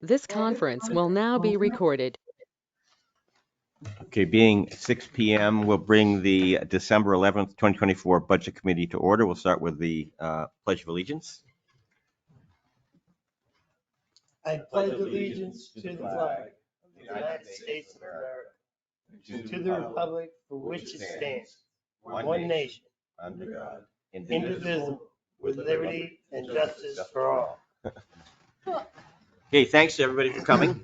This conference will now be recorded. Okay, being 6 p.m., we'll bring the December 11th, 2024 Budget Committee to order. We'll start with the Pledge of Allegiance. I pledge allegiance to the flag of the United States of America, and to the republic for which it stands, one nation, under God, indivisible, with liberty and justice for all. Okay, thanks to everybody for coming.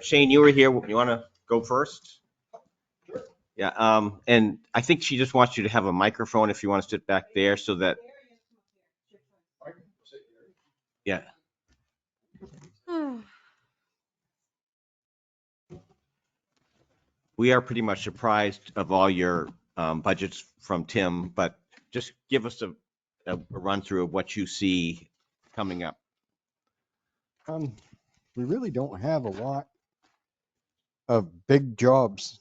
Shane, you were here. You want to go first? Sure. Yeah, and I think she just wants you to have a microphone if you want to sit back there so that. Yeah. We are pretty much surprised of all your budgets from Tim, but just give us a run through of what you see coming up. We really don't have a lot of big jobs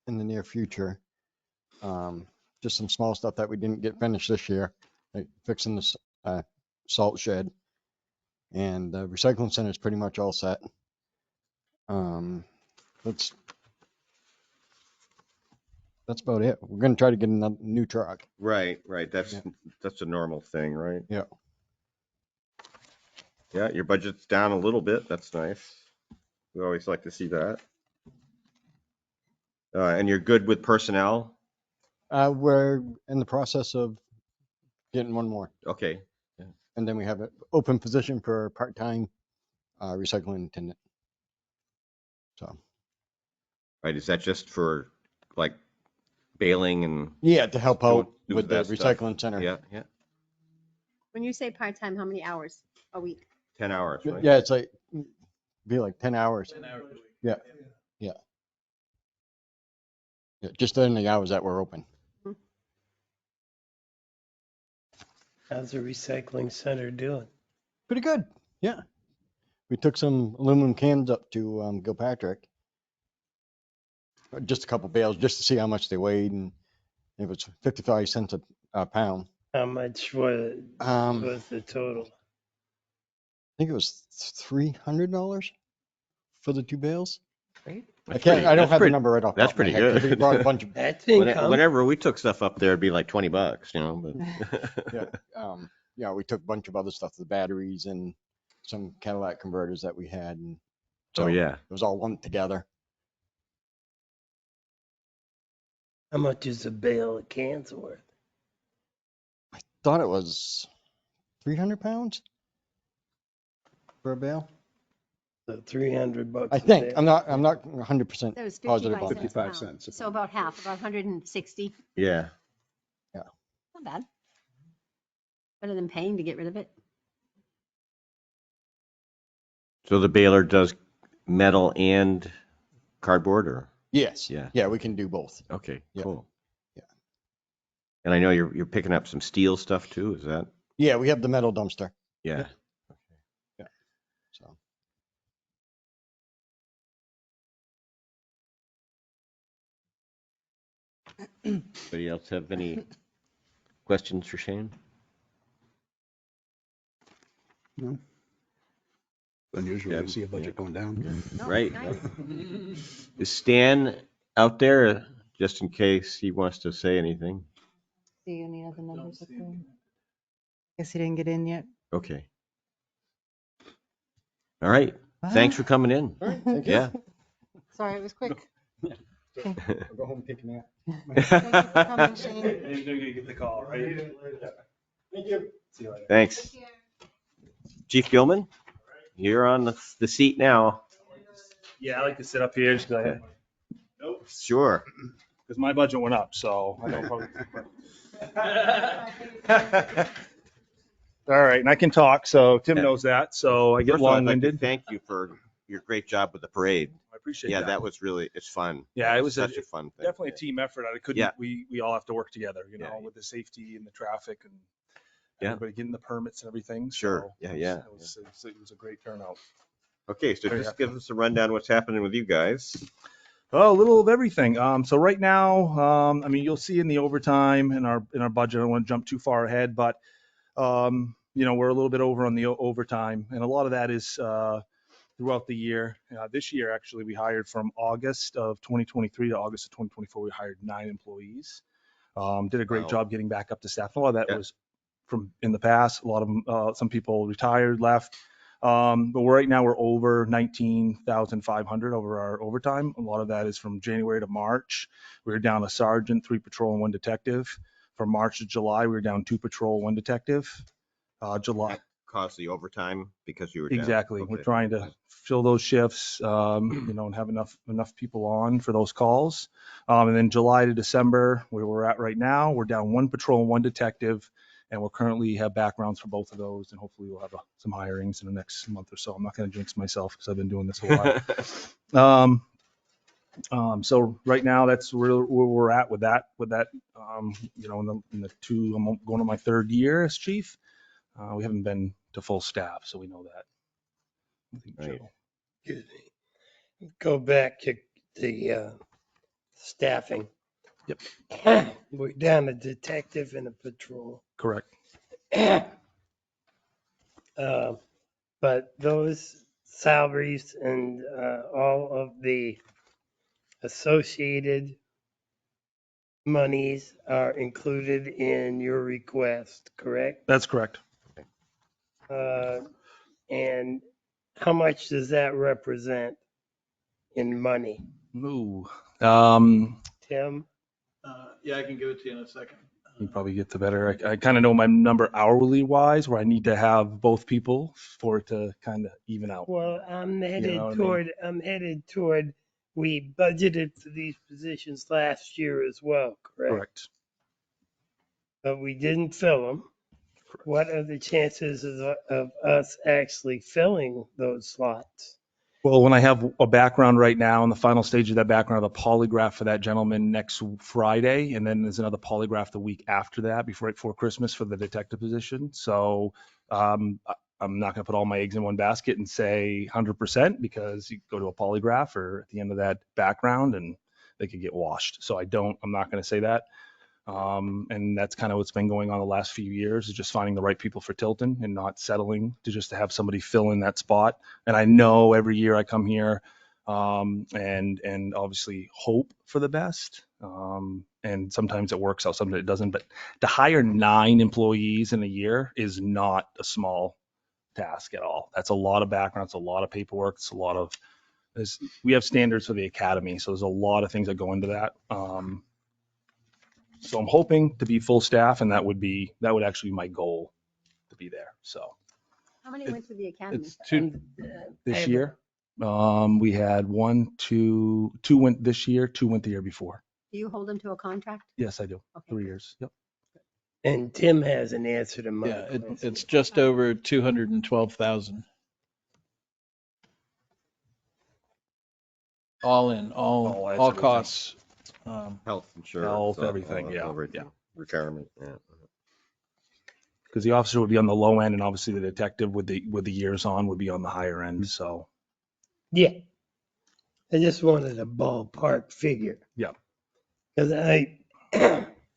in the near future. Just some small stuff that we didn't get finished this year, like fixing the salt shed, and the recycling center is pretty much all set. That's about it. We're gonna try to get a new truck. Right. That's a normal thing, right? Yeah. Yeah, your budget's down a little bit. That's nice. We always like to see that. And you're good with personnel? We're in the process of getting one more, Okay. and then we have an open position for a part-time recycling attendant. So. Right, is that just for like bailing and? Yeah, to help out do with the that recycling stuff. center. Yeah. When you say part-time, how many hours a week? 10 hours, right? Yeah, it's like, be like 10 hours. 10 hours a week. Yeah. Just in the hours that we're open. How's the recycling center doing? Pretty good. Yeah. We took some aluminum cans up to Gilpatrick. Just a couple bales just to see how much they weighed, and it was 55 cents a pound. How much was the total? I think it was $300 for the 2 bales. Great. I don't have the number right off. That's pretty good. We brought a bunch of. That's income. Whenever we took stuff up there, it'd be like $20, but. Yeah, we took a bunch of other stuff, the batteries and some Cadillac converters that we had, and so Oh, yeah. it was all lumped together. How much is a bale of cans worth? I thought it was 300 pounds for a bale. So $300. I think. a bale. I'm not 100% That was positive 55 on cents. it. 55 a pound. cents a So about half, about 160. Yeah. Not bad. Better than paying to get rid of it. So the baler does metal and cardboard, or? Yes. Yeah. Yeah, we can do both. Okay, Yeah. cool. Yeah. And I know you're picking up some steel stuff too, is that? Yeah, we have the metal dumpster. Yeah. So. Anybody else have any questions for Shane? No. Unusual Yeah, to see a budget going down. No, Right. nice. Is Stan out there, just in case he wants to say anything? See any other numbers up there? Guess he didn't get in yet. Okay. All right, thanks for coming in. All right, thank you. Yeah. Sorry, it was quick. I'll go home and take a nap. Thank you for coming, Shane. You're gonna get the call, right? Thank you. See you later. Thanks. Chief Gilman, you're on the seat now. Yeah, I like to sit up here just because Sure. my budget went up, so I don't probably. All right, and I can talk, so Tim knows that, so I get First of all, I'd like to long-winded. thank you for your great job with the parade. I appreciate Yeah, that. that was really, it's fun. Yeah, it was such a fun thing. Definitely a team effort. I couldn't, Yeah. we all have to work together, you Yeah. know, with the safety and the traffic and Yeah. everybody getting the permits and everything. Sure. so Yeah, it was- yeah, It was a great turnout. Okay, so Very just happy. give us a rundown of what's happening with you guys. Oh, a little of everything. So right now, I mean, you'll see in the overtime in our budget, I don't want to jump too far ahead, but we're a little bit over on the overtime, and a lot of that is throughout the year. This year, actually, we hired from August of 2023 to August of 2024. We hired 9 employees. Did a great Wow. job getting back up to staff. A lot of that Yeah. was from in the past. A lot of them, some people retired, left. But right now we're over 19,500 over our overtime. A lot of that is from January to March. We were down a sergeant, 3 patrol, and 1 detective. From March to July, we were down 2 patrol, 1 detective. July. Caused the overtime because you were down. Exactly. Okay. We're trying to fill those shifts, and have enough people on for those calls. And then July to December, where we're at right now, we're down 1 patrol and 1 detective, and we're currently have backgrounds for both of those, and hopefully we'll have some hirings in the next month or so. I'm not going to jinx myself because I've been doing this a while. So right now, that's where we're at with that. In the 2, I'm going to my 3rd year as chief. We haven't been to full staff, so we know that. I think Right. Joe. Excuse me. Go back to the staffing. Yep. We're down a detective and a patrol. Correct. But those salaries and all of the associated monies are included in your request, correct? That's correct. And how much does that represent in money? Ooh. Tim? Yeah, I can give it to you in a second. You probably get the better. I kind of know my number hourly wise, where I need to have both people for it to kind of even out. Well, I'm headed know what I mean? toward, we budgeted for these positions last year as well, correct? Correct. But we didn't fill them. Correct. What are the chances of us actually filling those slots? Well, when I have a background right now, in the final stage of that background, a polygraph for that gentleman next Friday, and then there's another polygraph the week after that, right before Christmas, for the detective position. So I'm not going to put all my eggs in one basket and say 100%, because you go to a polygraph or at the end of that background and they could get washed. So I'm not going to say that. And that's kind of what's been going on the last few years, is just finding the right people for Tilton and not settling to just to have somebody fill in that spot. And I know every year I come here, and obviously hope for the best. And sometimes it works out, sometimes it doesn't. But to hire 9 employees in a year is not a small task at all. That's a lot of background. It's a lot of paperwork. It's a lot of, we have standards for the academy, so there's a lot of things that go into that. So I'm hoping to be full staff, and that would actually be my goal, to be there. So How many went through the academy? it's 2 And, this year. We had 2 went this year, 2 went the year before. Do you hold them to a contract? Yes, I do. Okay. 3 years. Yep. And Tim has an answer to my Yeah, question. it's just over 212,000. All in, all everything. costs. Health insurance. Health, everything, yeah, everything. yeah. Retirement, yeah. Because the officer would be on the low end, and obviously the detective with the years on would be on the higher end. So Yeah. I just wanted a ballpark figure. yeah. Because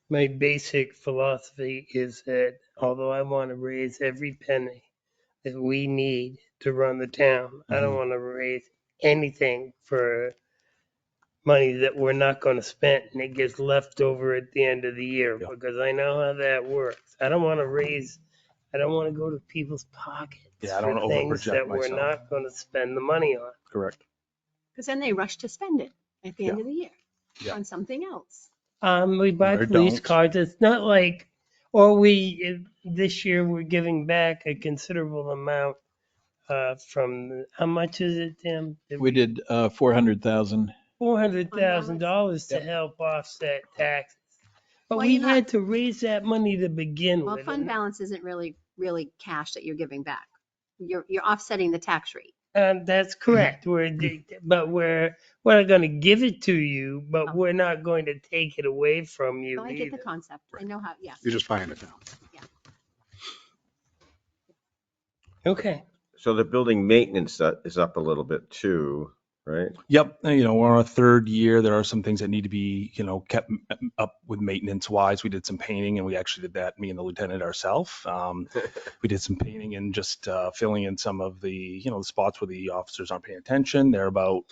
my basic philosophy is that although I want to raise every penny that we need to run the town, I don't Mhm. want to raise anything for money that we're not going to spend and it gets left over at the end of the year, Yeah. because I know how that works. I don't want to go to people's pockets Yeah, I don't for things overproject that we're myself. not going to spend the money on. Correct. Because then they rush to spend it at the end of the year Yeah. on something else. We buy Or police don't. cars. It's not like, this year we're giving back a considerable amount from, how much is it, Tim? We did 400,000. $400,000 to Yep. help offset taxes. But Well, we you're not- had to raise that money to begin Well, with. fund balance isn't really cash that you're giving back. You're offsetting the tax rate. That's correct. We're not going to give it to you, but Oh. we're not going to take it away from you So I get the either. concept. I know how, yeah. You're just buying it now. Okay. So the building maintenance is up a little bit too, right? Yep. You know, we're on our third year. There are some things that need to be, kept up with maintenance wise. We did some painting and we actually did that, me and the lieutenant ourselves. We did some painting and just filling in some of the, the spots where the officers aren't paying attention. They're about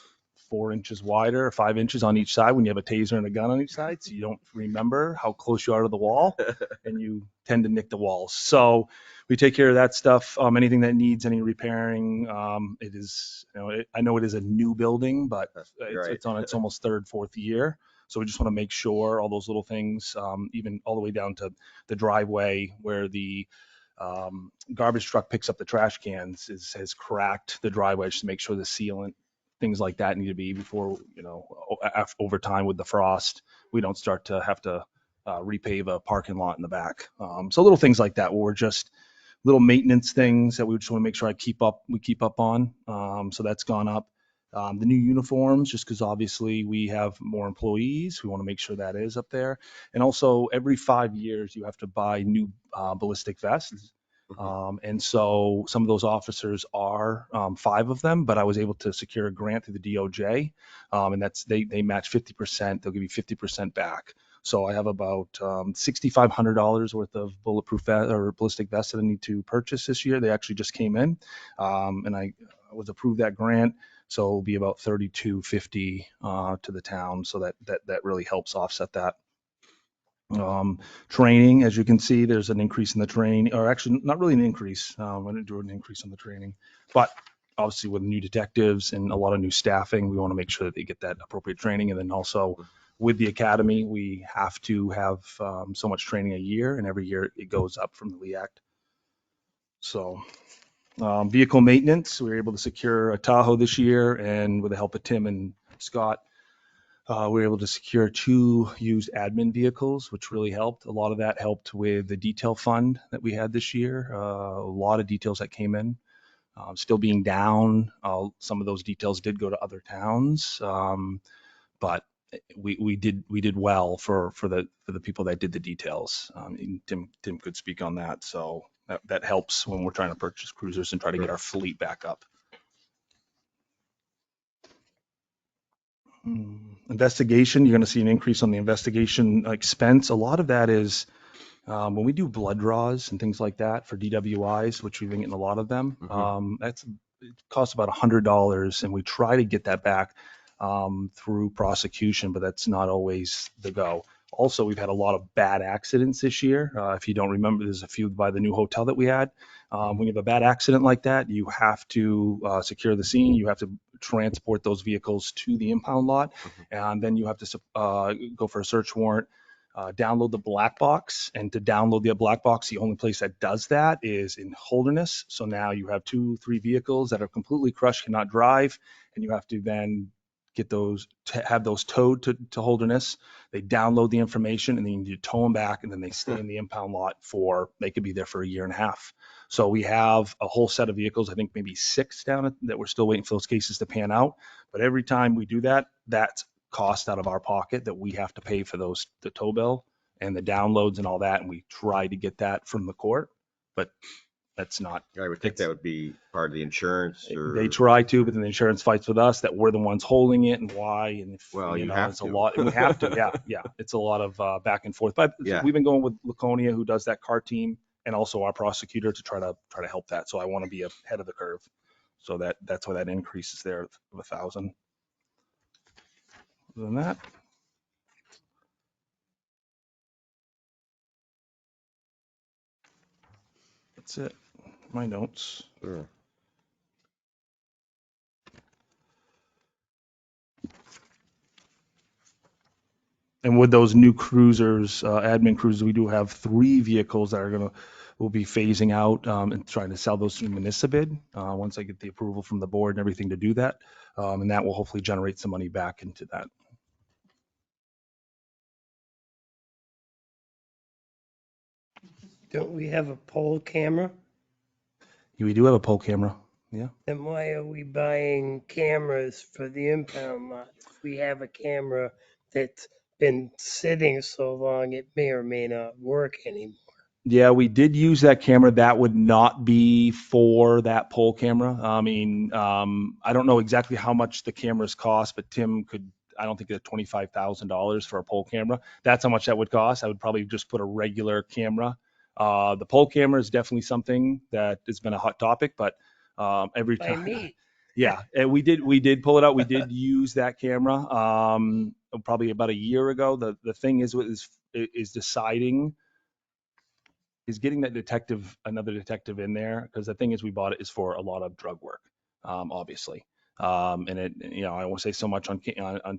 4 inches wider, or 5 inches on each side when you have a taser and a gun on each side. So you don't remember how close you are to the wall and you tend to nick the walls. So we take care of that stuff. Anything that needs any repairing, it is, I know it is a new building, but Right. it's on its almost third, fourth year. So we just want to make sure all those little things, even all the way down to the driveway where the garbage truck picks up the trash cans has cracked the driveway just to make sure the sealant, things like that need to be before, over time with the frost, we don't start to have to repave a parking lot in the back. So little things like that where we're just little maintenance things that we just want to make sure we keep up on. So that's gone up. The new uniforms, just because obviously we have more employees, we want to make sure that is up there. And also every 5 years you have to buy new ballistic vests. And so some of those officers are 5 of them, but I was able to secure a grant through the DOJ, and that's they match 50%. They'll give you 50% back. So I have about $6,500 worth of bulletproof or ballistic vests that I need to purchase this year. They actually just came in, and I was approved that grant. So it'll be about $32.50 to the town. So that really helps offset that. Training, as you can see, there's an increase in the training, or actually not really an increase. I didn't do an increase in the training, but obviously with new detectives and a lot of new staffing, we want to make sure that they get that appropriate training. And then also with the academy, we have to have so much training a year, and every year it goes up from the Lee Act. So vehicle maintenance, we were able to secure a Tahoe this year, and with the help of Tim and Scott, we were able to secure 2 used admin vehicles, which really helped. A lot of that helped with the detail fund that we had this year. A lot of details that came in. Still being down, some of those details did go to other towns, but we did well for the people that did the details. And Tim could speak on that. So that helps when we're trying to purchase cruisers and try to get our fleet back up. Investigation, you're going to see an increase on the investigation expense. A lot of that is when we do blood draws and things like that for DWIs, which we've been getting a lot of them. It costs about $100, and we try to get that back through prosecution, but that's not always the go. Also, we've had a lot of bad accidents this year. If you don't remember, there's a few by the new hotel that we had. When you have a bad accident like that, you have to secure the scene. You have to transport those vehicles to the impound lot, and then you have to go for a search warrant, download the black box. And to download the black box, the only place that does that is in Holderness. So now you have 2-3 vehicles that are completely crushed, cannot drive, and you have to then get those, have those towed to Holderness. They download the information, and then you need to tow them back, and then they stay in the impound lot they could be there for a year and a half. So we have a whole set of vehicles, I think maybe 6 down that we're still waiting for those cases to pan out. But every time we do that, that's cost out of our pocket that we have to pay for those, the tow bill and the downloads and all that. And we try to get that from the court, but that's not. I would think that would be part of the insurance, or They try to, but then the insurance fights with us that we're the ones holding it and why. And if, well, you have it's to. a lot, and we have to. Yeah. It's a lot of back and forth, but we've been going with Laconia, who does that car team, and also our prosecutor to try to help that. So I want to be ahead of the curve. So that's why that increase is there of 1,000. Other than that, that's it. My notes. Sure. And with those new cruisers, admin cruisers, we do have 3 vehicles that we'll be phasing out and trying to sell those through municipal once I get the approval from the board and everything to do that. And that will hopefully generate some money back into that. Don't we have a poll camera? We do have a poll camera. Yeah. Then why are we buying cameras for the impound lot? If we have a camera that's been sitting so long, it may or may not work anymore. Yeah, we did use that camera. That would not be for that pole camera. I mean, I don't know exactly how much the cameras cost, but Tim could, I don't think it's $25,000 for a pole camera. That's how much that would cost. I would probably just put a regular camera. The pole camera is definitely something that has been a hot topic, but every By time, me. yeah, and we did pull it out. We did use that camera probably about a year ago. The thing is deciding is getting that another detective in there, because the thing is, we bought it is for a lot of drug work, obviously. And I won't say so much on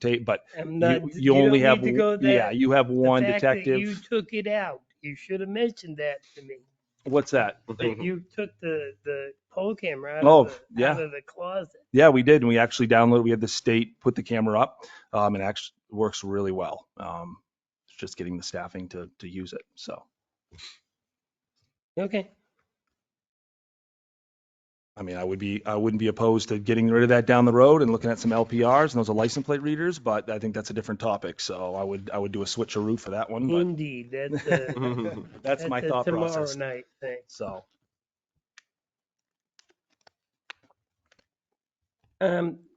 tape, but I'm you not, you you only don't have need to go yeah, there. you have The one fact that detective. you took it out, you should have mentioned that to me. What's that? That you took the pole camera out Oh, of yeah. the closet. Yeah, we did, and we actually downloaded. We had the state put the camera up, and it actually works really well. It's just getting the staffing to use it. So, Okay. I mean, I wouldn't be opposed to getting rid of that down the road and looking at some LPRs and those are license plate readers, but I think that's a different topic. So I would do a switcheroo for that one, but Indeed, that's that's my a thought tomorrow process. night thing. So,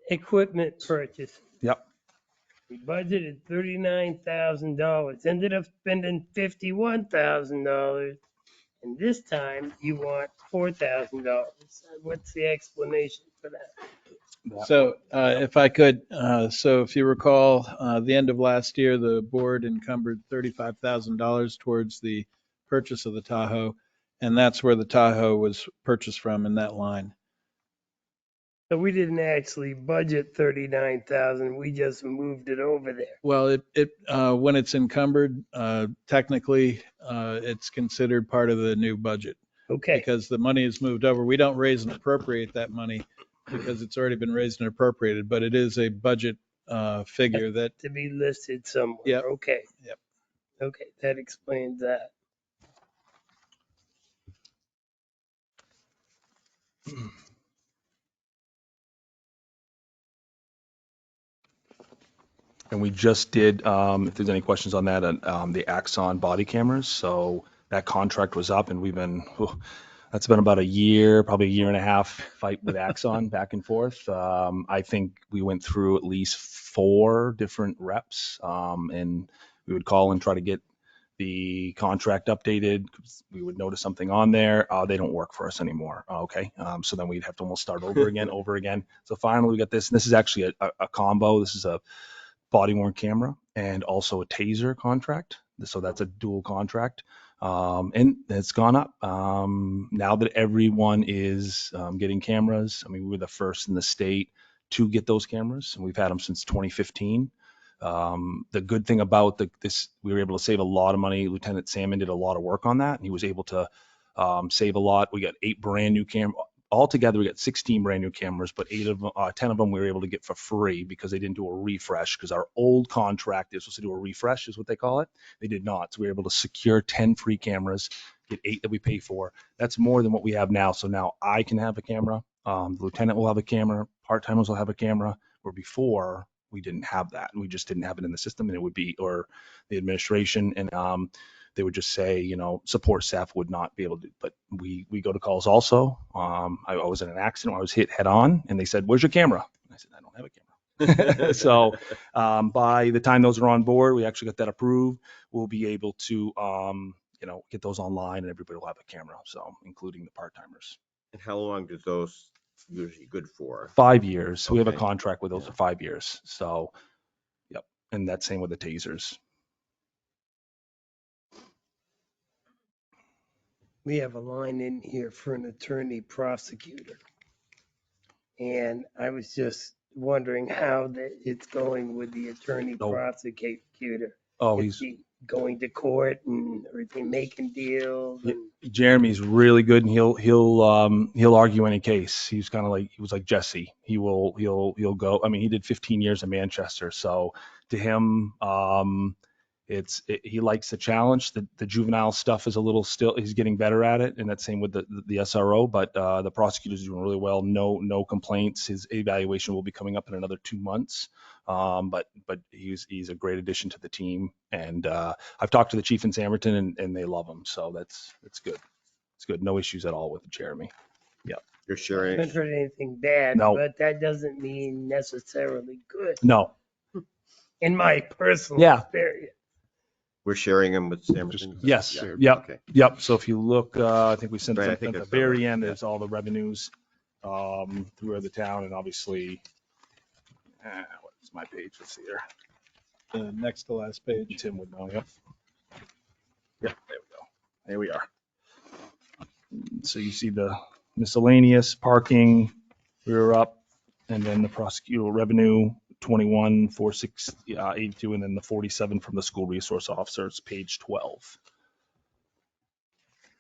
Equipment purchase. yep. We budgeted $39,000, ended up spending $51,000, and this time you want $4,000. What's the explanation for that? So if I could, so if you recall, the end of last year, the board encumbered $35,000 towards the purchase of the Tahoe. And that's where the Tahoe was purchased from, in that line. So we didn't actually budget 39,000. We just moved it over there. Well, when it's encumbered, technically, it's considered part of the new budget Okay. because the money is moved over. We don't raise and appropriate that money because it's already been raised and appropriated, but it is a budget figure that, To be listed somewhere. Yep. Okay. Yep. Okay, that explains that. And we just did, if there's any questions on that, the Axon body cameras. So that contract was up, and that's been about a year, probably a year and a half fight with Axon back and forth. I think we went through at least 4 different reps, and we would call and try to get the contract updated. We would notice something on there. They don't work for us anymore. Okay. So then we'd have to almost start over again. So finally we got this, and this is actually a combo. This is a body worn camera and also a taser contract. So that's a dual contract. And it's gone up. Now that everyone is getting cameras, I mean, we were the first in the state to get those cameras, and we've had them since 2015. The good thing about this, we were able to save a lot of money. Lieutenant Salmon did a lot of work on that, and he was able to save a lot. We got 8 brand new cameras. Altogether, we got 16 brand new cameras, but 10 of them we were able to get for free because they didn't do a refresh, because our old contract is supposed to do a refresh, is what they call it. They did not. So we were able to secure 10 free cameras, get 8 that we pay for. That's more than what we have now. So now I can have a camera. The lieutenant will have a camera. Part-timers will have a camera, where before we didn't have that. We just didn't have it in the system, and it would be, or the administration, and they would just say, support staff would not be able to, but we go to calls also. I was in an accident where I was hit head on, and they said, "Where's your camera?" I said, "I don't have a camera." So by the time those are on board, we actually got that approved. We'll be able to, get those online, and everybody will have a camera. So including the part-timers. And how long does those usually good for? 5 years. We have a Okay. contract with those Yeah. for 5 years. So, yep. And that's same with the tasers. We have a line in here for an attorney prosecutor. And I was just wondering how it's going with the attorney Oh. prosecutor. Oh, Is he going to court, and or is he making deals? Yeah. And Jeremy's really good, and he'll argue any case. He was like Jesse. He'll go. I mean, he did 15 years in Manchester, so to him, He likes the challenge. The juvenile stuff is a little still, he's getting better at it. And that's same with the SRO, but the prosecutor's doing really well. No complaints. His evaluation will be coming up in another 2 months. But he's a great addition to the team. And I've talked to the chief in Samberton and they love him. So that's good. It's good. No issues at all with Jeremy. You're I sure? haven't heard anything bad, No. but that doesn't mean necessarily good No. in my personal Yeah. experience. We're sharing them with Samberton? Yes. Yeah. Yep. Okay. Yep. So if you look, I think we sent Right, I something think at the I saw very that. end. Yeah. There's all the revenues through the town, and obviously, what's my page? Let's see here. The next to last page. Tim would know. Yep. Yep. There we go. There we are. So you see the miscellaneous parking, we were up, and then the prosecutorial revenue 21,482, and then the 47 from the school resource officers, page 12.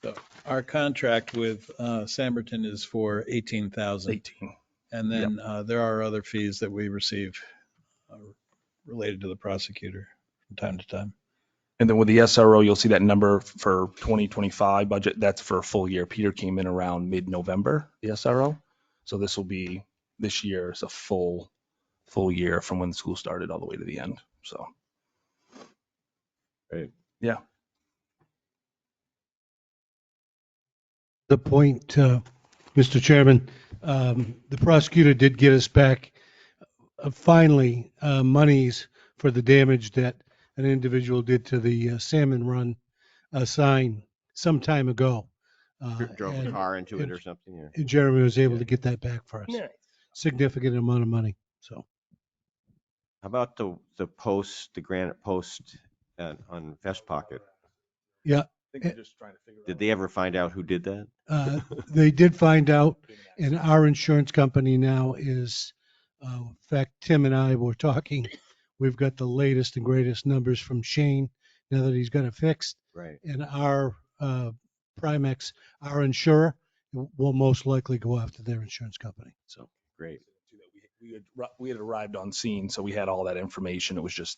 So our contract with Samberton is for 18,000. 18. And then there are other fees that we receive related to the prosecutor from time to time. And then with the SRO, you'll see that number for 2025 budget. That's for a full year. Peter came in around mid-November, the SRO. So this will be, this year is a full year from when the school started all the way to the end. So. Right. Yeah. The point, Mr. Chairman, the prosecutor did get us back finally monies for the damage that an individual did to the Salmon Run sign some time ago. Drove a and- car into it and- or something? Or? And Jeremy was able to get that back for us. Nice. Significant amount of money, so. How about the post, the granite post on Vest Pocket? Yeah, I think we're just trying to figure Did they ever find out who did that? they did find out, and our insurance company now is, in fact, Tim and I were talking. We've got the latest and greatest numbers from Shane now that he's got it fixed. Right. And our Primex, our insurer, will most likely go after their insurance company. So Great. we had arrived on scene, so we had all that information. It was just,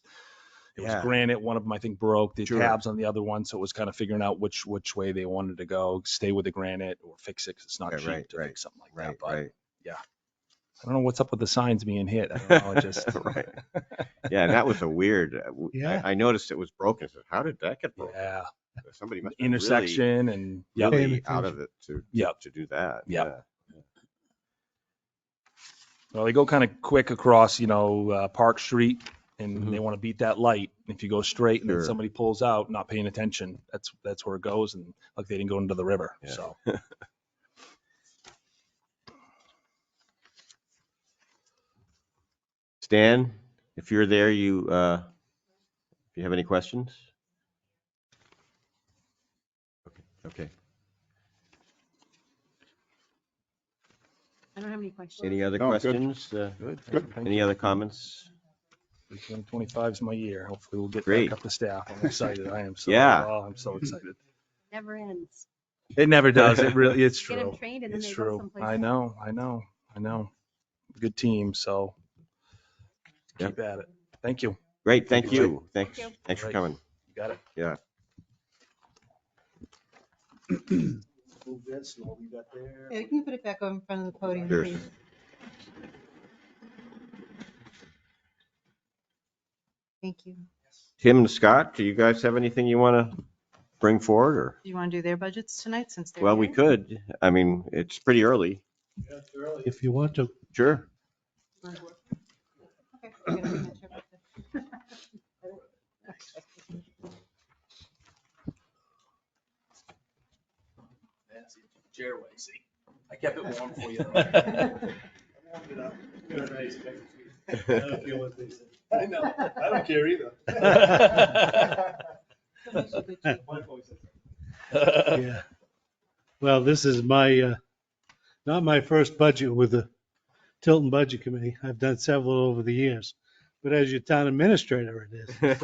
it was Yeah. granite. One of them, I think, broke. The Sure. tabs on the other one, so it was kind of figuring out which way they wanted to go, stay with the granite or fix it, because it's not Right, cheap right, to right, fix something like Right, that. But right. I don't know what's up with the signs being hit. I don't know. It just Right. Yeah, and that was a weird, Yeah. I noticed it was broken. So how did that get broken? yeah, Somebody must have been intersection and really, Paying really out attention. of it to Yep. do that. Yep. Well, they go kind of quick across, Park Street, and they want to beat that light. If you go straight and then Sure. somebody pulls out, not paying attention, that's where it goes. And like they didn't go into the river. Yeah. So Stan, if you're there, if you have any questions? Okay. I don't have any questions. Any other No, good. questions? good. Good. Thank Any you. other comments? 2025 is my year. Hopefully we'll get Great. back up to staff. I'm excited. I am so, Yeah. oh, I'm so excited. Never ends. It never does. It's Get them true. trained and then It's they go true. someplace I else. know. Good team. So keep at it. Thank you. Great, thank you. you. Thanks you. for Right. coming. You got it. Yeah. Move this and what we got there. Yeah, you can put it back over in front of the podium, Sure. please. Thank you. Tim and Scott, do you guys have anything you want to bring forward or? Do you want to do their budgets tonight since they're Well, we here? could. I mean, it's pretty early. if you want to. Sure. Okay, I'm gonna bring that chair back there. Chair way, see. I kept it warm for you. I know. I don't care either. Yeah. Well, this is my, not my first budget with the Tilton Budget Committee. I've done several over the years. But as your town administrator, it is.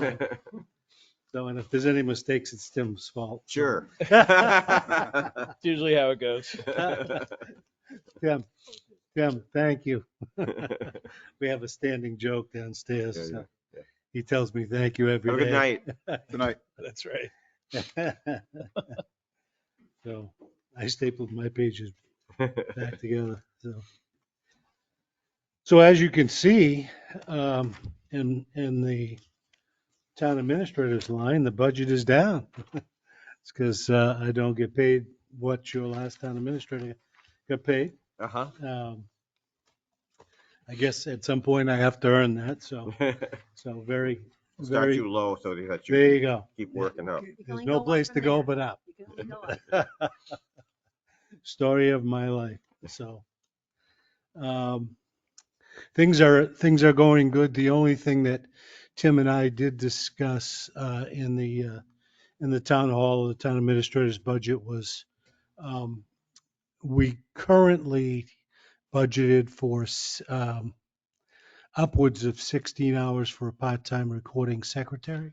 So, and if there's any mistakes, it's Tim's fault. Sure. It's usually how it goes. Tim, thank you. We have a standing joke downstairs. Yeah, so. He tells me thank you every Have a day. good night. Good night. That's right. So I stapled my pages back together. So as you can see, in the town administrator's line, the budget is down. It's because I don't get paid what your last town administrator got paid. Uh-huh. I guess at some point I have to earn that. So very, Start very. you low so that There you you go. keep working up. You can There's only no go up place from to go there. but up. You can only go up. Story of my life. So things are going good. The only thing that Tim and I did discuss in the town hall, the town administrator's budget was we currently budgeted for upwards of 16 hours for a part-time recording secretary.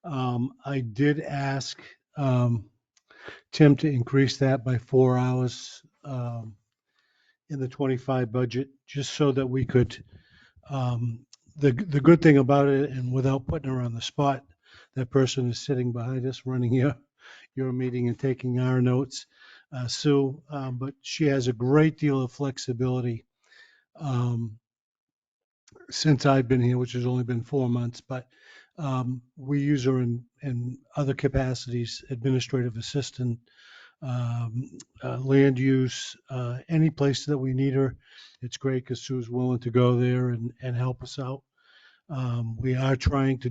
I did ask Tim to increase that by 4 hours in the 25 budget, just so that we could, the good thing about it, and without putting her on the spot, that person is sitting behind us running your meeting and taking our notes, Sue, but she has a great deal of flexibility since I've been here, which has only been 4 months, but we use her in other capacities, administrative assistant, land use, any place that we need her. It's great because Sue's willing to go there and help us out. We are trying to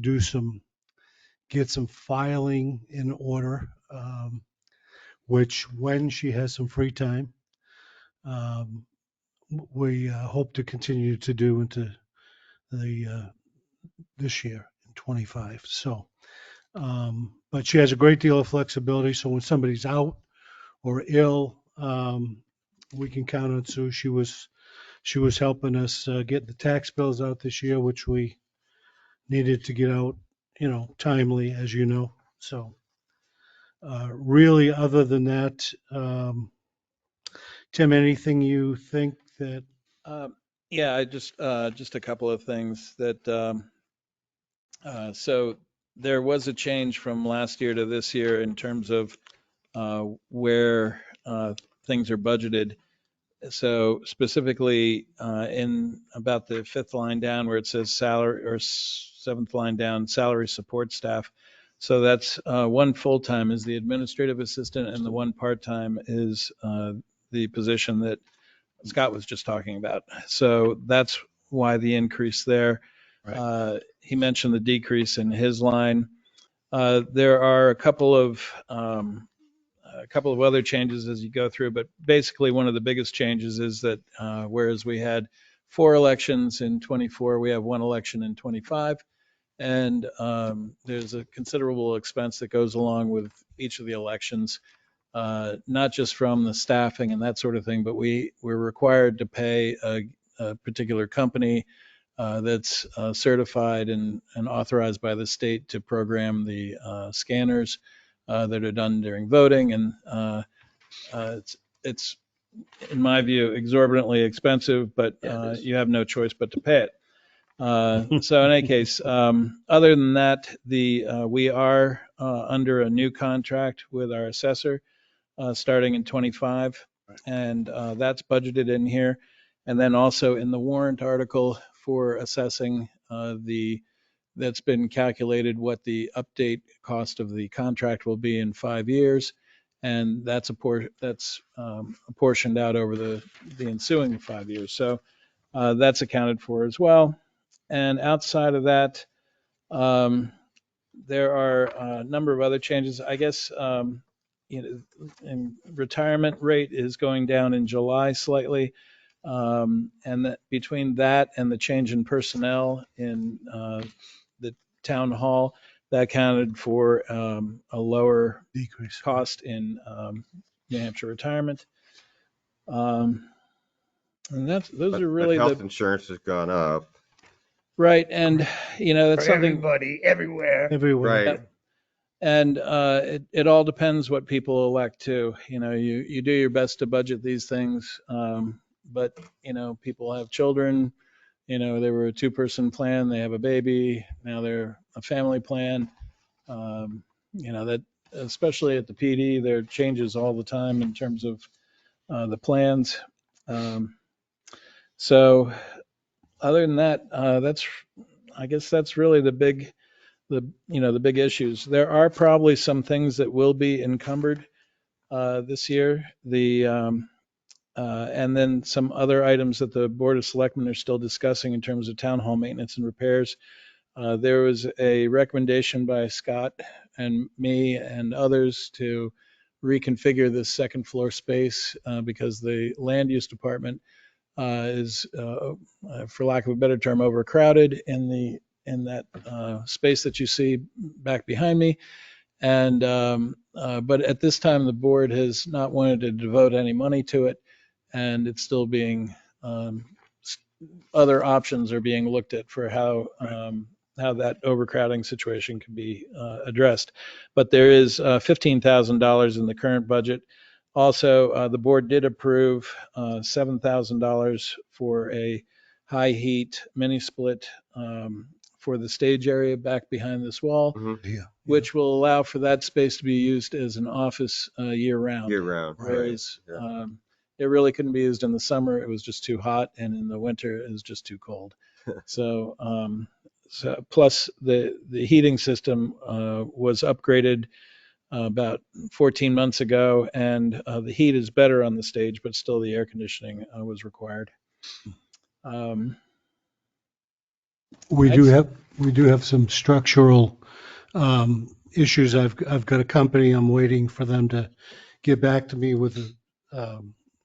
get some filing in order, which when she has some free time, we hope to continue to do into this year in 25. So, but she has a great deal of flexibility. So when somebody's out or ill, we can count on Sue. She was helping us get the tax bills out this year, which we needed to get out, timely, as you know. So, really, other than that, Tim, anything you think that? Yeah, I just a couple of things that, so there was a change from last year to this year in terms of where things are budgeted. So specifically in about the fifth line down where it says salary, or seventh line down, salary support staff. So that's one full-time is the administrative assistant, and the one part-time is the position that Scott was just talking about. So that's why the increase there. Right. He mentioned the decrease in his line. There are a couple of other changes as you go through, but basically one of the biggest changes is that whereas we had 4 elections in 24, we have 1 election in 25, and there's a considerable expense that goes along with each of the elections, not just from the staffing and that sort of thing, but we're required to pay a particular company that's certified and authorized by the state to program the scanners that are done during voting, and it's in my view exorbitantly expensive, but you have no choice but to pay it. So in any case, other than that, we are under a new contract with our assessor starting in 25, and that's budgeted in here. And then also in the warrant article for assessing that's been calculated what the update cost of the contract will be in 5 years, and that's apportioned out over the ensuing 5 years. So that's accounted for as well. And outside of that, there are a number of other changes. I guess and retirement rate is going down in July slightly. And that between that and the change in personnel in the town hall, that accounted for a lower Decrease. cost in New Hampshire retirement. And those are really But health insurance has gone up. right. And that's For something. everybody, everywhere. Everywhere. Right. And it all depends what people elect to. You do your best to budget these things, but people have children. They were a 2-person plan, they have a baby, now they're a family plan. That, especially at the PD, there are changes all the time in terms of the plans. So other than that, I guess that's really the big issues. There are probably some things that will be encumbered this year. And then some other items that the Board of Selectmen are still discussing in terms of town hall maintenance and repairs. There was a recommendation by Scott and me and others to reconfigure this second floor space because the land use department is, for lack of a better term, overcrowded in that space that you see back behind me. And but at this time, the board has not wanted to devote any money to it, and it's still being other options are being looked at for how that overcrowding situation can be addressed. But there is $15,000 in the current budget. Also, the board did approve $7,000 for a high heat mini split for the stage area back behind this wall, Yeah. which will allow for that space to be used as an office year round. Year round. Whereas Yeah. it really couldn't be used in the summer. It was just too hot, and in the winter it was just too cold. So plus the heating system was upgraded about 14 months ago, and the heat is better on the stage, but still the air conditioning was required. We do have some structural issues. I've got a company, I'm waiting for them to get back to me with,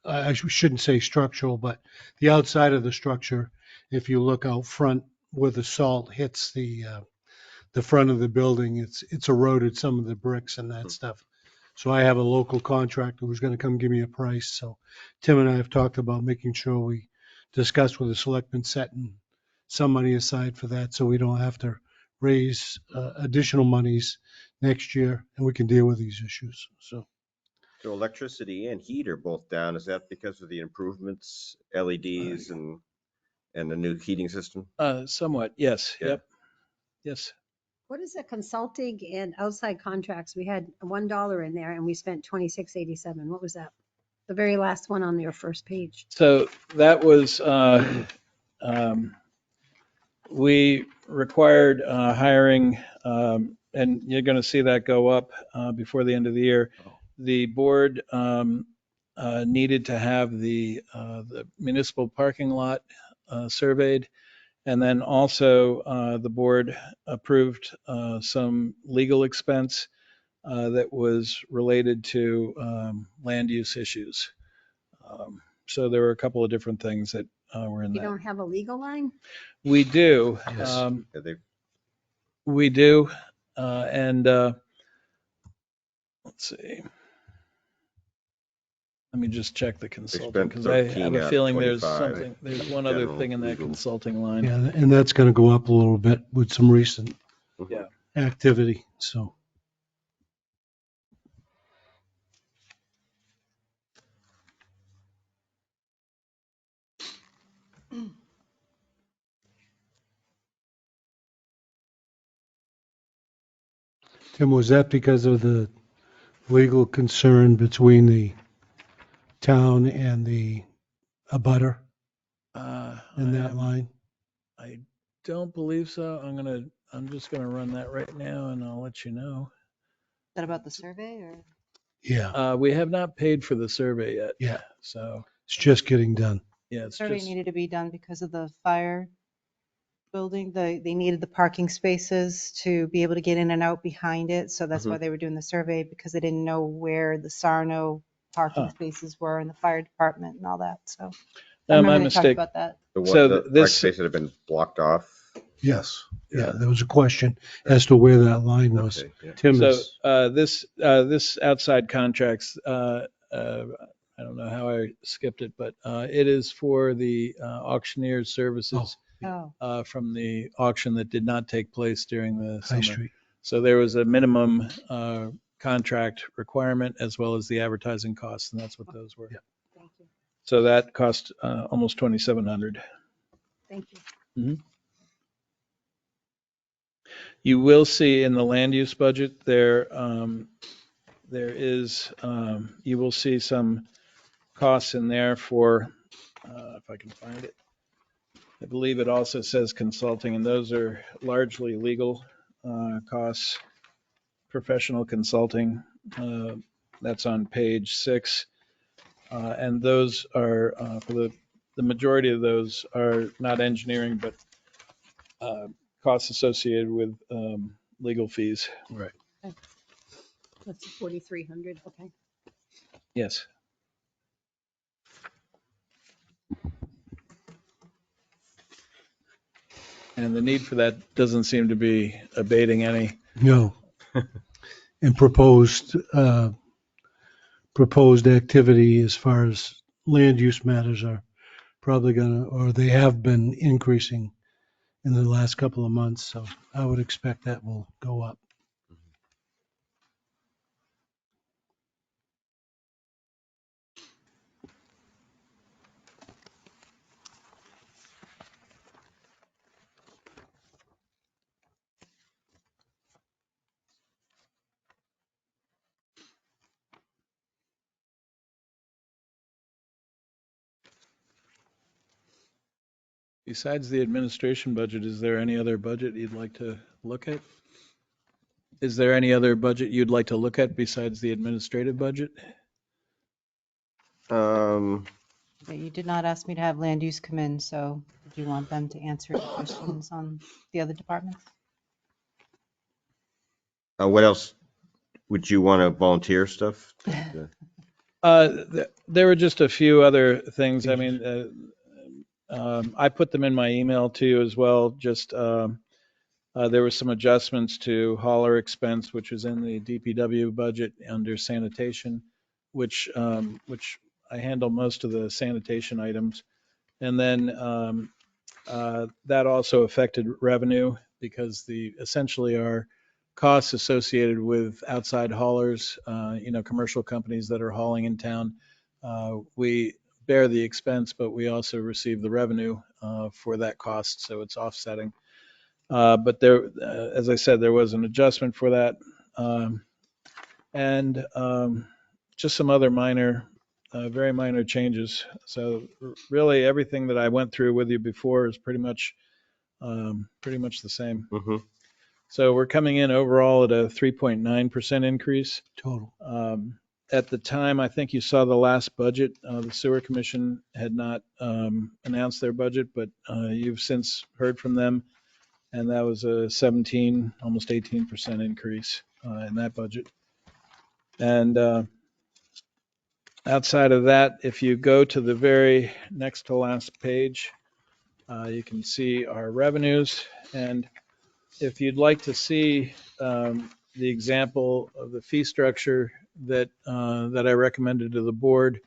I shouldn't say structural, but the outside of the structure, if you look out front where the salt hits the front of the building, it's eroded some of the bricks and that stuff. So I have a local contractor who's going to come give me a price. So Tim and I have talked about making sure we discuss with the selectmen setting some money aside for that, so we don't have to raise additional monies next year, and we can deal with these issues. So electricity and heat are both down. Is that because of the improvements, LEDs and the new heating system? Somewhat, yes. Yeah. Yep. Yes. What is the consulting and outside contracts? We had $1 in there and we spent $26.87. What was that? The very last one on your first page. So that was, we required hiring, and you're going to see that go up before the end of the year. The board needed to have the municipal parking lot surveyed. And then also the board approved some legal expense that was related to land use issues. So there were a couple of different things that were in You that. don't have a legal line? We do. Yes. Yeah, We do. And let's see. Let me just check the consulting, spent because I 13 have out a of feeling there's 25. something, there's one other General thing in that legal. consulting line. yeah, and that's going to go up a little bit with some recent Yeah. activity. So Tim, was that because of the legal concern between the town and the abutter in that line? I don't believe so. I'm just gonna run that right now and I'll let you know. Is that about the survey or? Yeah, We have not paid for the survey yet. Yeah. So, it's just getting done. yeah, it's Survey just, needed to be done because of the fire building. They needed the parking spaces to be able to get in and out behind it. So that's why they were doing the survey, because they didn't know where the Sarno parking Huh. spaces were in the fire department and all that. So I my remember they talked mistake. about that. So the this- park spaces that have been blocked off. Yes. Yeah, there was a question as to where that line was. Okay, yeah. Tim So is, this outside contracts, I don't know how I skipped it, but it is for the auctioneer's services Oh, from the auction that did not take place during the High summer. Street. So there was a minimum contract requirement as well as the advertising costs, and that's what those were. Yeah. Thank you. So that cost almost $2,700. Thank you. You will see in the land use budget there, you will see some costs in there for, if I can find it. I believe it also says consulting, and those are largely legal costs, professional consulting. That's on page 6. And those are, for the majority of those are not engineering, but costs associated with legal fees. Right. That's 4,300, okay. Yes. And the need for that doesn't seem to be abating any. No. And proposed activity as far as land use matters are probably gonna, or they have been increasing in the last couple of months. So I would expect that will go up. Besides the administration budget, is there any other budget you'd like to look at? Is there any other budget you'd like to look at besides the administrative budget? Okay, you did not ask me to have land use come in, so do you want them to answer any questions on the other departments? What else would you want to volunteer stuff? There were just a few other things. I mean, I put them in my email to you as well. Just there were some adjustments to hauler expense, which was in the DPW budget under sanitation, which I handle most of the sanitation items. And then that also affected revenue because essentially our costs associated with outside haulers, commercial companies that are hauling in town, we bear the expense, but we also receive the revenue for that cost, so it's offsetting. But there, as I said, there was an adjustment for that, and just some other minor, very minor changes. So really, everything that I went through with you before is pretty much the same. Mm-hmm. So we're coming in overall at a 3.9% increase. Total. At the time, I think you saw the last budget, the sewer commission had not announced their budget, but you've since heard from them. And that was a 17, almost 18% increase in that budget. And outside of that, if you go to the very next to last page, you can see our revenues. And if you'd like to see the example of the fee structure that I recommended to the board,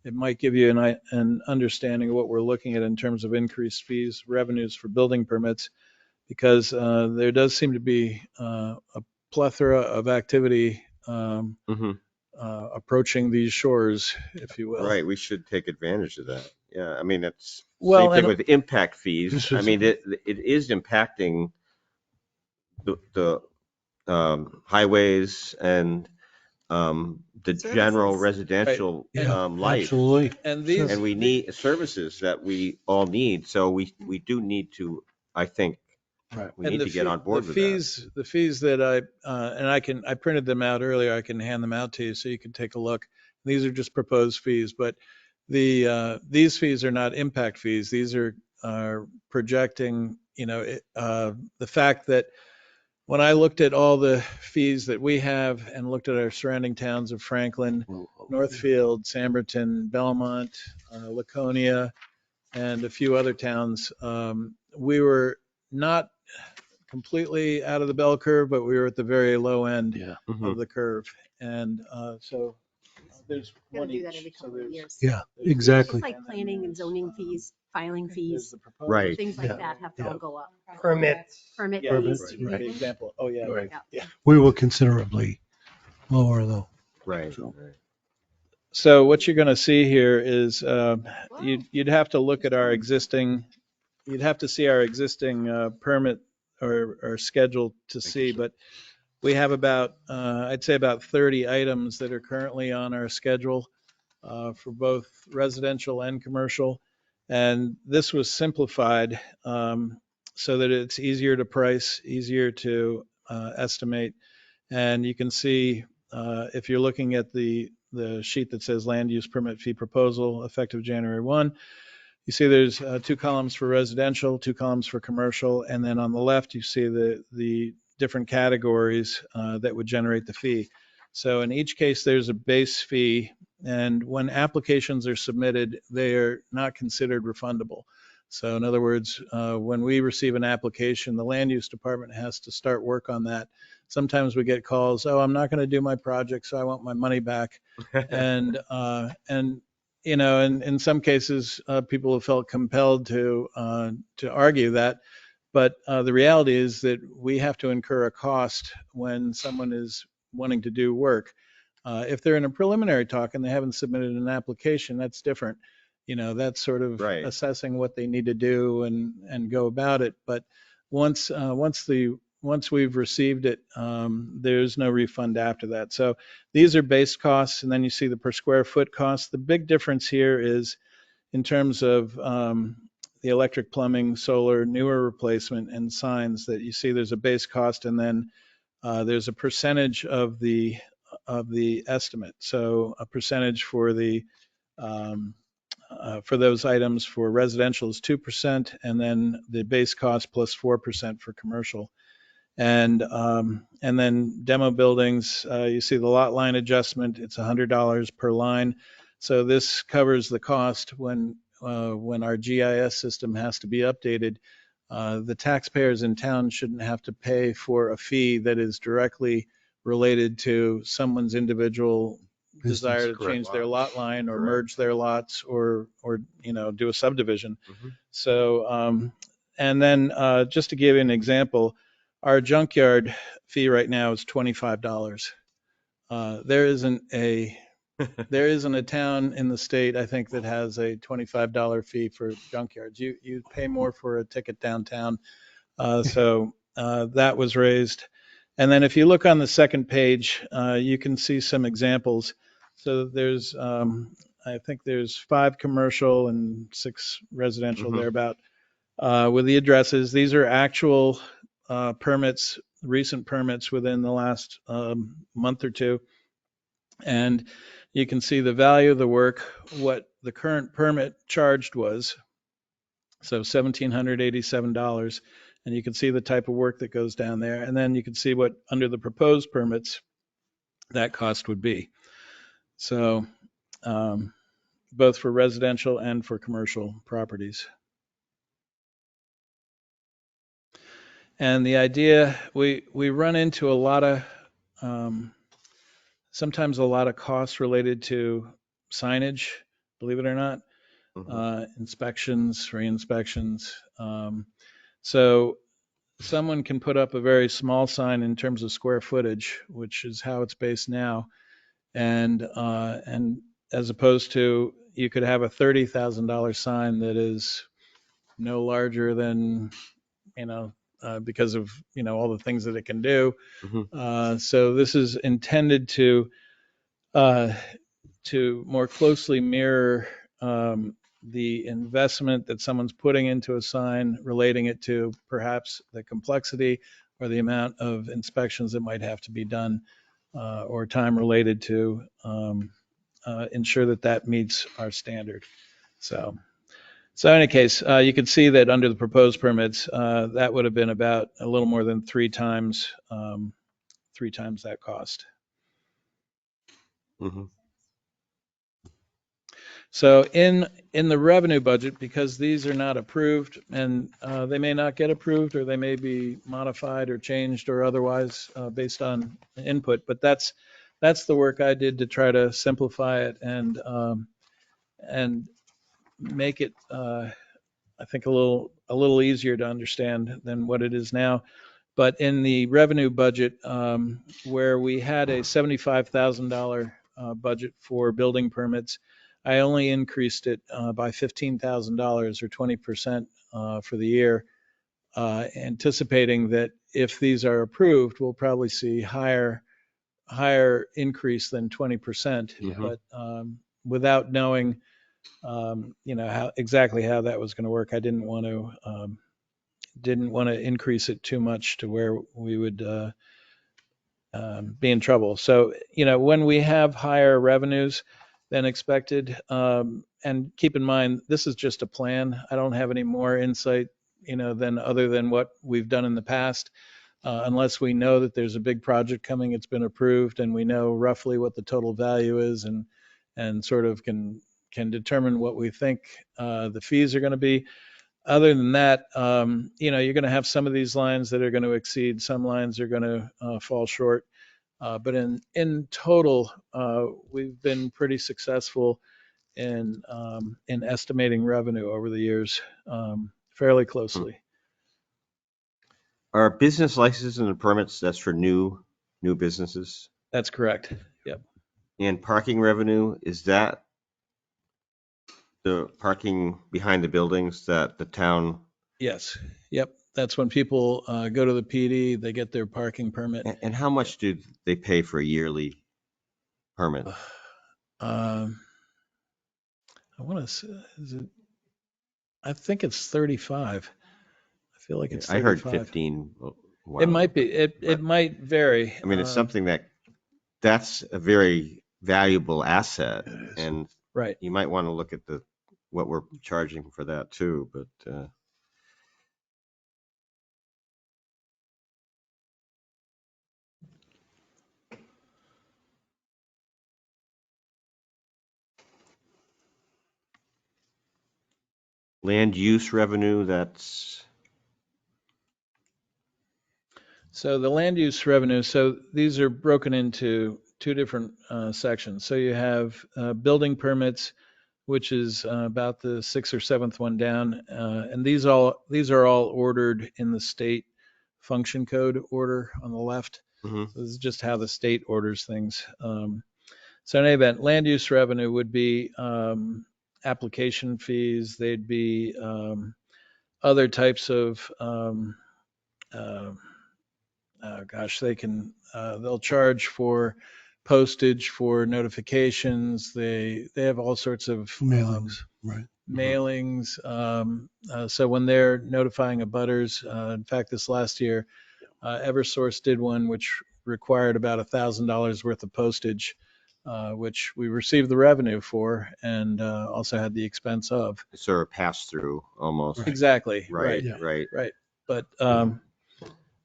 it might give you an understanding of what we're looking at in terms of increased fees, revenues for building permits, because there does seem to be a plethora of activity approaching these shores, if you will. Right, we should take advantage of that. Yeah, I mean, it's Well, same thing and- with impact fees. This I is- mean, it is impacting the highways and the general Services. residential Yeah, life. absolutely. And these, And we need services that we all need. So we do need to, I think, Right. we need to get on board with that. The fees that I printed them out earlier. I can hand them out to you so you can take a look. These are just proposed fees, but these fees are not impact fees. These are projecting, the fact that when I looked at all the fees that we have and looked at our surrounding towns of Franklin, Northfield, Samberton, Belmont, Laconia, and a few other towns, we were not completely out of the bell curve, but we were at the very low end Yeah. Mhm. of the curve. And so there's Gotta one do that each. every So couple of there's- years. Yeah, there's exactly. It's like planning and zoning fees, filing there's fees, the proposed- Right. things like Yeah. that have to all Yeah. go up. Permits. Permit Yeah, fees. Right, the right. example. Oh, yeah. Right. Yeah. We were considerably lower though. Right. So- Right. So what you're going to see here is you'd have to look at our existing you'd have to see our existing permit or schedule to see, but we have about, I'd say about 30 items that are currently on our schedule for both residential and commercial. And this was simplified so that it's easier to price, easier to estimate. And you can see if you're looking at the sheet that says land use permit fee proposal effective January 1, you see there's 2 columns for residential, 2 columns for commercial, and then on the left you see the different categories that would generate the fee. So in each case there's a base fee, and when applications are submitted, they are not considered refundable. So in other words, when we receive an application, the land use department has to start work on that. Sometimes we get calls, oh, I'm not going to do my project, so I want my money back. And you know, in some cases, people have felt compelled to argue that, but the reality is that we have to incur a cost when someone is wanting to do work. If they're in a preliminary talk and they haven't submitted an application, that's different. You know, that's sort of Right. assessing what they need to do and go about it. But once we've received it, there's no refund after that. So these are base costs, and then you see the per square foot cost. The big difference here is in terms of the electric, plumbing, solar, newer replacement, and signs, that you see there's a base cost, and then there's a percentage of the estimate. So a percentage for the for those items for residential is 2%, and then the base cost plus 4% for commercial. And then demo buildings, you see the lot line adjustment, it's $100 per line. So this covers the cost when our GIS system has to be updated. The taxpayers in town shouldn't have to pay for a fee that is directly related to someone's individual desire to change their lot line or merge their lots or you know, do a subdivision. So and then just to give you an example, our junkyard fee right now is $25. There isn't a town in the state, I think, that has a $25 fee for junkyards. You pay more for a ticket downtown. So that was raised. And then if you look on the second page, you can see some examples. So there's, I think there's 5 commercial and 6 residential thereabout with the addresses. These are actual permits, recent permits within the last month or two. And you can see the value of the work, what the current permit charged was. So $1,787. And you can see the type of work that goes down there. And then you can see what under the proposed permits that cost would be. So both for residential and for commercial properties. And the idea, we run into a lot of, sometimes a lot of costs related to signage, believe it or not, inspections, re-inspections. So someone can put up a very small sign in terms of square footage, which is how it's based now. And as opposed to, you could have a $30,000 sign that is no larger than, you know, because of, you know, all the things that it can do. So this is intended to more closely mirror the investment that someone's putting into a sign, relating it to perhaps the complexity or the amount of inspections that might have to be done or time related to ensure that that meets our standard. So in any case, you can see that under the proposed permits, that would have been about a little more than 3 times that cost. So in the revenue budget, because these are not approved, and they may not get approved, or they may be modified or changed or otherwise based on input, but that's the work I did to try to simplify it and make it, I think, a little easier to understand than what it is now. But in the revenue budget, where we had a $75,000 budget for building permits, I only increased it by $15,000 or 20% for the year, anticipating that if these are approved, we'll probably see higher increase than 20%. But without knowing, exactly how that was going to work, I didn't want to increase it too much to where we would be in trouble. So, when we have higher revenues than expected, and keep in mind, this is just a plan. I don't have any more insight, other than what we've done in the past. Unless we know that there's a big project coming, it's been approved, and we know roughly what the total value is, and sort of can determine what we think the fees are going to be. Other than that, you're going to have some of these lines that are going to exceed, some lines are going to fall short. But in total, we've been pretty successful in estimating revenue over the years, fairly closely. Are business licenses and permits, that's for new businesses? That's correct. Yep. And parking revenue, is that the parking behind the buildings that the town? Yes. Yep. That's when people go to the PD, they get their parking permit. And how much do they pay for a yearly permit? I want to say, I think it's 35. I feel like it's 35. I heard 15. It might be. It might vary. I mean, it's something that's a very valuable asset, and right. You might want to look at what we're charging for that too. But land use revenue, that's. So the land use revenue, so these are broken into two different sections. So you have building permits, which is about the sixth or seventh one down. And these are all ordered in the state function code order on the left. So this is just how the state orders things. So in any event, land use revenue would be application fees. They'd be other types of they'll charge for postage, for notifications. They have all sorts of Mailings, right. Mailings. So when they're notifying abutters, in fact, this last year, Eversource did one which required about $1,000 worth of postage, which we received the revenue for, and also had the expense of. Sort of pass through almost. Right. Exactly. Right. Yeah. Right.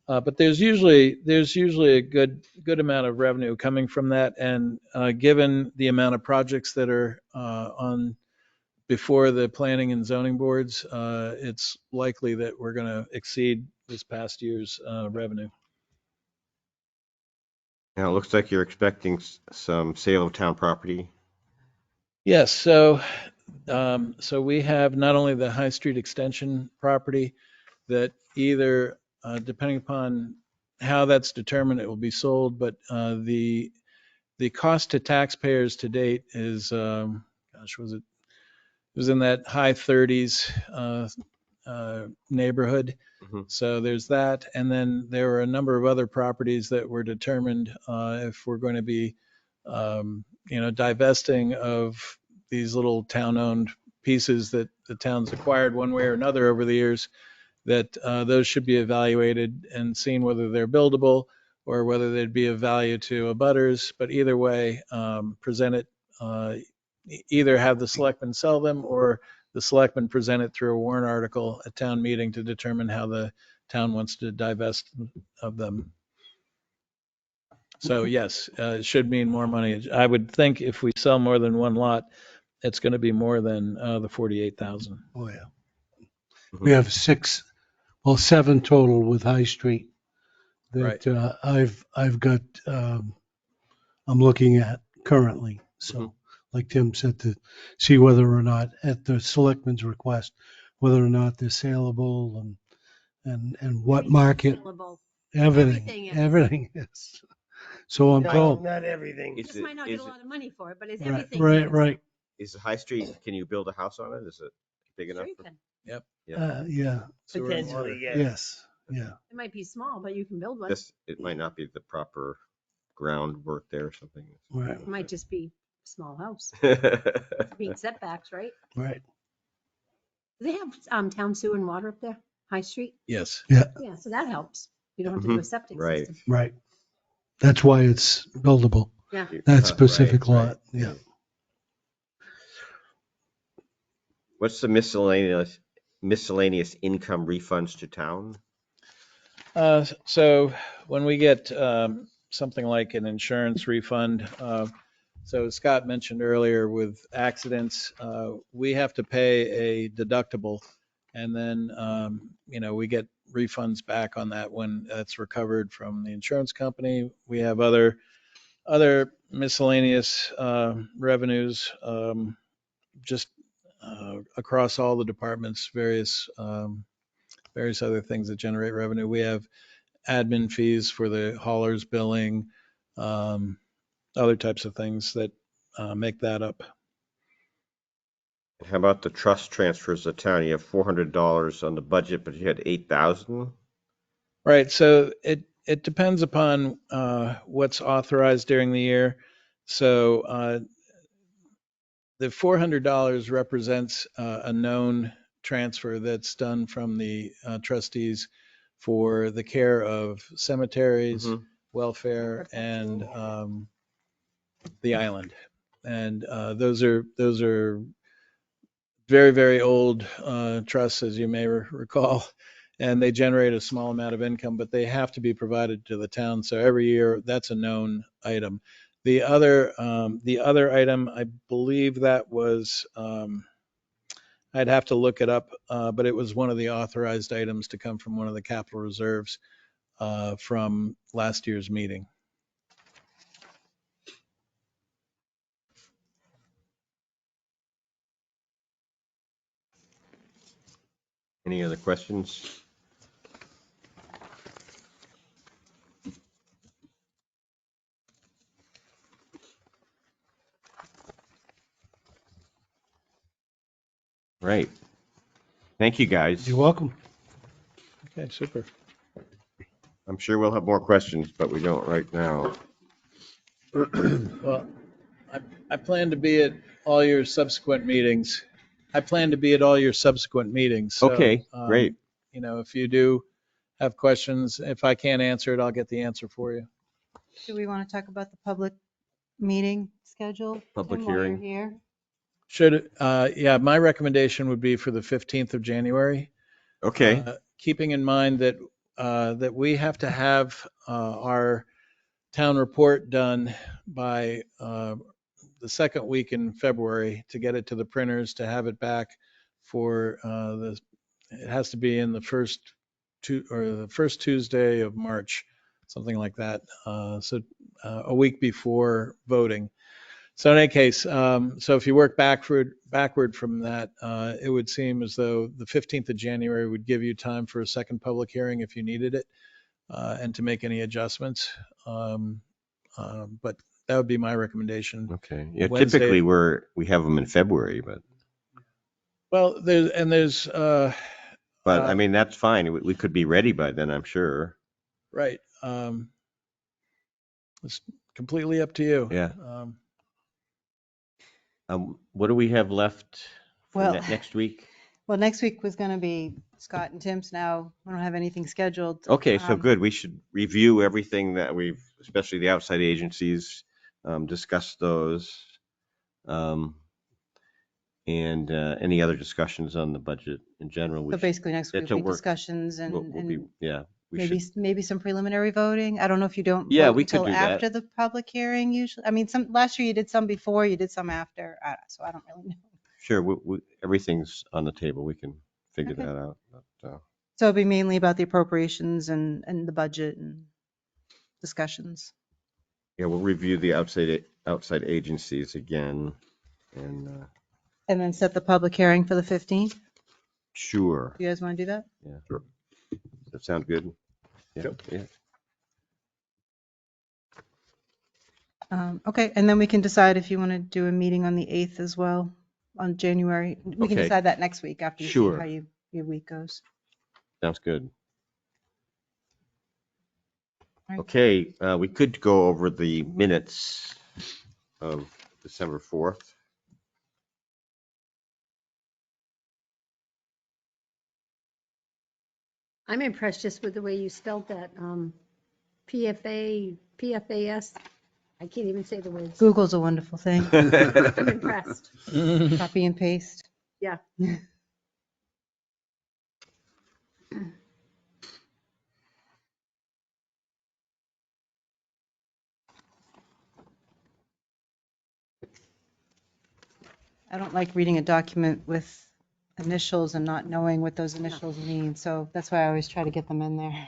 But there's usually a good amount of revenue coming from that, and given the amount of projects that are on before the planning and zoning boards, it's likely that we're going to exceed this past year's revenue. Now it looks like you're expecting some sale of town property. Yes. So we have not only the High Street Extension property that either, depending upon how that's determined, it will be sold, but the cost to taxpayers to date is, it was in that high 30s neighborhood. So there's that. And then there are a number of other properties that were determined if we're going to be, divesting of these little town-owned pieces that the town's acquired one way or another over the years, that those should be evaluated and seen whether they're buildable or whether they'd be of value to abutters. But either way, present it, either have the selectmen sell them or the selectmen present it through a warrant article at town meeting to determine how the town wants to divest of them. So yes, it should mean more money. I would think if we sell more than one lot, it's going to be more than the 48,000. Oh, yeah. We have 7 total with High Street that I've got, I'm looking at currently. So like Tim said, to see whether or not at the selectmen's request, whether or not they're saleable and what market, Available. everything is. So I'm told. Not everything. You just might not get a lot of money for it, but it's Right, everything. right, is. right. Is the High Street, can you build a house on it? Is it big Sure enough? you can. Yeah. Yeah, Sewer and water. Potentially, yes. yes, yeah. It might be small, but you can build one. Just, it might not be the proper groundwork there or something. Right, It might just be a small house. Right. Meet setbacks, right? right. Do they have town sewer and water up there, High Street? Yes. Yeah, so that helps. You don't have to do a Mhm. septic Right. system. Right. That's why it's buildable. Yeah. That Right, specific right, lot, yeah. right. What's the miscellaneous income refunds to town? So when we get something like an insurance refund, so Scott mentioned earlier with accidents, we have to pay a deductible. And then, we get refunds back on that when that's recovered from the insurance company. We have other miscellaneous revenues, just across all the departments, various other things that generate revenue. We have admin fees for the haulers billing, other types of things that make that up. How about the trust transfers to town? You have $400 on the budget, but you had 8,000? Right. So it depends upon what's authorized during the year. So the $400 represents a known transfer that's done from the trustees for the care of cemeteries, Mhm. welfare, and the island. And those are very, very old trusts, as you may recall, and they generate a small amount of income, but they have to be provided to the town. So every year, that's a known item. The other item, I believe that was, I'd have to look it up, but it was one of the authorized items to come from one of the capital reserves from last year's meeting. Any other questions? Right. Thank you, guys. You're welcome. Okay, super. I'm sure we'll have more questions, but we don't right now. Well, I plan to be at all your subsequent meetings. So, Okay, great. If you do have questions, if I can't answer it, I'll get the answer for you. Do we want to talk about the public meeting schedule? Public Tim, while you're hearing. here? Yeah, my recommendation would be for the 15th of January. Okay. Keeping in mind that we have to have our town report done by the second week in February to get it to the printers, to have it back for it has to be in the first Tuesday of March, something like that. So a week before voting. So in any case, so if you work backward from that, it would seem as though the 15th of January would give you time for a second public hearing if you needed it, and to make any adjustments. But that would be my recommendation. Okay. Yeah, Wednesday. typically we have them in February, but There's I mean, that's fine. We could be ready by then, I'm sure. right. It's completely up to you. Yeah. What do we have left for Well- next week? Well, next week was going to be Scott and Tim's now. We don't have anything scheduled. Okay, so good. We should review everything that especially the outside agencies, discuss those. And any other discussions on the budget in general. So basically next week to will be work- discussions We'll be, and yeah, we maybe, should, maybe some preliminary voting. I don't know if you don't Yeah, vote we could until do that. after the public hearing usually. I mean, last year you did some before, you did some after, so I don't really know. sure, everything's on the table. We can figure Okay. that out. But, So it'll be mainly about the appropriations and the budget and discussions. yeah, we'll review the outside agencies again and, And then set the public hearing for the 15th. sure. You guys want to do that? Yeah. Does that sound good? Yeah. Yep. Yeah. Okay, and then we can decide if you want to do a meeting on the 8th as well, on January. We can Okay. decide that next week after you see Sure. how your week goes. Sounds good. Right. Okay, we could go over the minutes of December 4th. I'm impressed just with the way you spelled that, PFAS. I can't even say the words. Google's a wonderful thing. I'm impressed. Copy and paste. Yeah. I don't like reading a document with initials and not knowing what those initials mean, so that's why I always try to get them in there.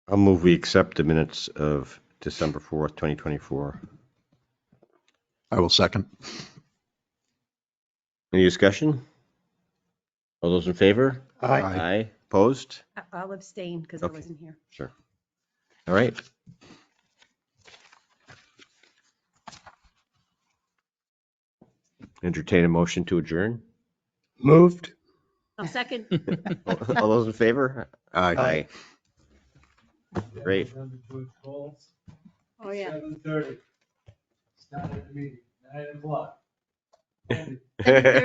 I'll move we accept the minutes of December 4th, 2024. I will second. Any discussion? All those in favor? Aye. Aye. Opposed? I'll abstain because I Okay. wasn't here. Sure. All right. Entertain a motion to adjourn. Moved. I'll second. All those in favor? Aye. Great. Oh, yeah. 7:30. Started the meeting, 9 o'clock. 7:30.